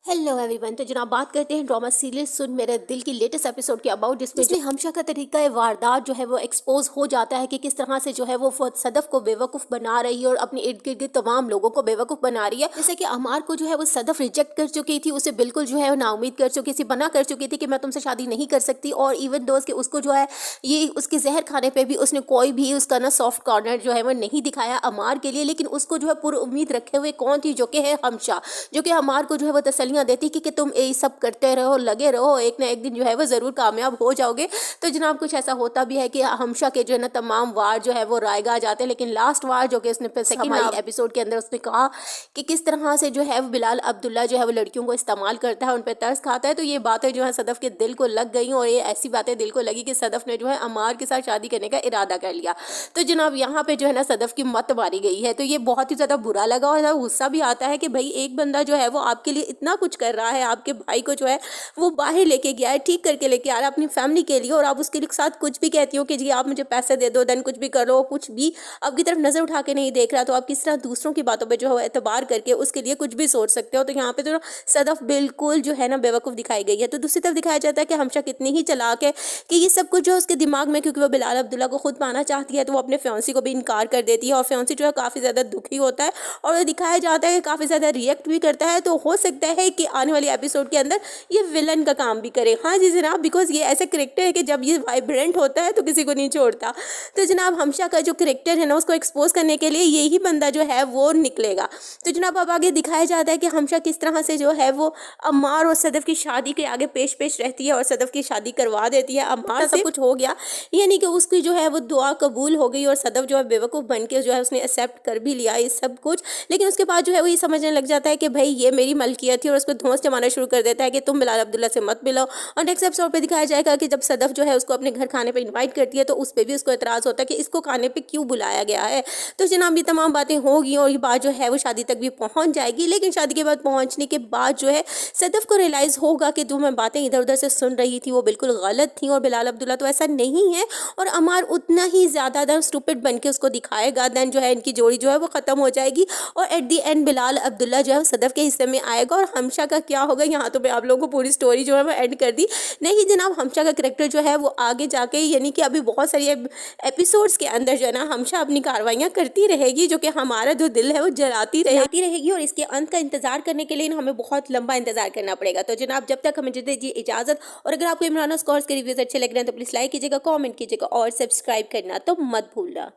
Hello everyone. तो जनाब बात करते हैं ड्रामा सीरियल सुन मेरे दिल की लेटेस्ट एपिसोड के अबाउट, जिसमें हमशा का तरीका वारदात जो है वो एक्सपोज हो जाता है कि किस तरह से जो है वो सदफ को बेवकूफ़ बना रही है और अपने इर्द गिर्द तमाम लोगों को बेवकूफ़ बना रही है। जैसे कि अमार को जो है वो सदफ रिजेक्ट कर चुकी थी, उसे बिल्कुल जो है वो नाउमीद कर चुकी थी, मना कर चुकी थी कि मैं तुमसे शादी नहीं कर सकती। और इवन दोस्त के उसको जो है ये उसके जहर खाने पर भी उसने कोई भी उसका ना सॉफ्ट कॉर्नर जो है वो नहीं दिखाया अमार के लिए। लेकिन उसको जो है पूरी उम्मीद रखे हुए कौन थी, जो कि है हमशा, जो कि अमार को जो है वो तसल्लियाँ देती कि तुम ये सब करते रहो, लगे रहो, एक ना एक दिन जो है वो ज़रूर कामयाब हो जाओगे। तो जनाब कुछ ऐसा होता भी है कि हमशा के जो है ना तमाम वार जो है वो रायगा आ जाते हैं। लेकिन लास्ट वार जो कि उसने सेकंड एपिसोड के अंदर उसने कहा कि किस तरह से जो है वो बिलाल अब्दुल्ला जो है वो लड़कियों को इस्तेमाल करता है, उन पर तरस खाता है। तो ये बातें जो है सदफ के दिल को लग गई और ये ऐसी बातें दिल को लगी कि सदफ ने जो है अमार के साथ शादी करने का इरादा कर लिया। तो जनाब यहाँ पे जो है ना सदफ की मत मारी गई है। तो ये बहुत ही ज़्यादा बुरा लगा और गुस्सा भी आता है कि भाई एक बंदा जो है वो आपके लिए इतना कुछ कर रहा है, आपके भाई को जो है वो बाहर लेके गया है, ठीक करके लेके आ रहा है अपनी फैमिली के लिए, और आप उसके साथ कुछ भी कहती हो कि जी आप मुझे पैसे दे दो, देन कुछ भी करो, कुछ भी आपकी तरफ नजर उठा के नहीं देख रहा। तो आप किस तरह दूसरों की बातों पे जो है एतबार करके उसके लिए कुछ भी सोच सकते हो। तो यहाँ पे तो सदफ बिल्कुल जो है ना बेवकूफ़ दिखाई गई है। तो दूसरी तरफ दिखाया जाता है कि हमशा कितनी ही चालाक है कि ये सब कुछ जो है उसके दिमाग में, क्योंकि वो बिलाल अब्दुल्ला को खुद पाना चाहती है, तो वो अपने फ्योंसी को भी इनकार कर देती है और फ्योंसी जो है काफ़ी ज़्यादा दुखी होता है और दिखाया जाता है कि काफ़ी ज़्यादा रिएक्ट भी करता है। तो हो सकता है कि आने वाली एपिसोड के अंदर ये विलन का काम भी करे। हाँ जी जनाब, बिकॉज ये ऐसा करेक्टर है कि जब ये वाइब्रेंट होता है तो किसी को नहीं छोड़ता। तो जनाब हमशा का जो करेक्टर है ना उसको एक्सपोज करने के लिए यही बंदा जो है वो निकलेगा। तो जनाब अब आगे दिखाया जाता है कि हमशा किस तरह से जो है वो अम्मार और सदफ की शादी के आगे पेश रहती है और सदफ की शादी करवा देती है अम्मार से। कुछ हो गया यानी कि उसकी जो है वो दुआ कबूल हो गई और सदफ जो है बेवकूफ़ बन के जो है उसने एक्सेप्ट कर भी लिया ये सब कुछ। लेकिन उसके बाद जो है वो ये समझने लग जाता है कि भाई ये मेरी मलकियत थी और उसको धौंस जमाना शुरू कर देता है कि तुम बिलाल अब्दुल्ला से मत मिलो। और नेक्स्ट एपिसोड पे दिखाया जाएगा कि जब सदफ जो है उसको अपने घर खाने पे इनवाइट करती है तो उस पर भी उसको एतराज़ होता है कि इसको खाने पे क्यों बुलाया गया है। तो जनाब ये तमाम बातें होगी और ये बात जो है वो शादी तक भी पहुंच जाएगी। लेकिन शादी के बाद पहुंचने के बाद जो है सदफ को रियलाइज़ होगा कि जो मैं बातें इधर उधर से सुन रही थी वो बिल्कुल गलत थी और बिलाल अब्दुल्ला तो ऐसा नहीं है और अमार उतना ही ज़्यादा स्टूपिड बन के उसको दिखाएगा। देन जो है इनकी जोड़ी जो है वो ख़त्म हो जाएगी और at the and Bilal Abdullah जो है सदफ के हिस्से में आएगा। और हमशा का क्या होगा यहाँ तो मैं आप लोगों को पूरी स्टोरी जो है वो एंड कर दी। नहीं जनाब, हमशा का करैक्टर जो है वो आगे जाके यानी कि अभी बहुत सारी एपिसोड्स के अंदर जो है ना हमशा अपनी कार्रवाइयाँ करती रहेगी, जो कि हमारा जो दिल है वो जलाती रहेगी और इसके अंत का इंतजार करने के लिए हमें बहुत लंबा इंतजार करना पड़ेगा। तो जनाब जब तक हमें दीजिए इजाजत, और अगर आपको इमरान स्कॉर्स के रिव्यूज अच्छे लग रहे हैं तो प्लीज लाइक कीजिएगा, कॉमेंट कीजिएगा और सब्सक्राइब करना तो मत भूलना।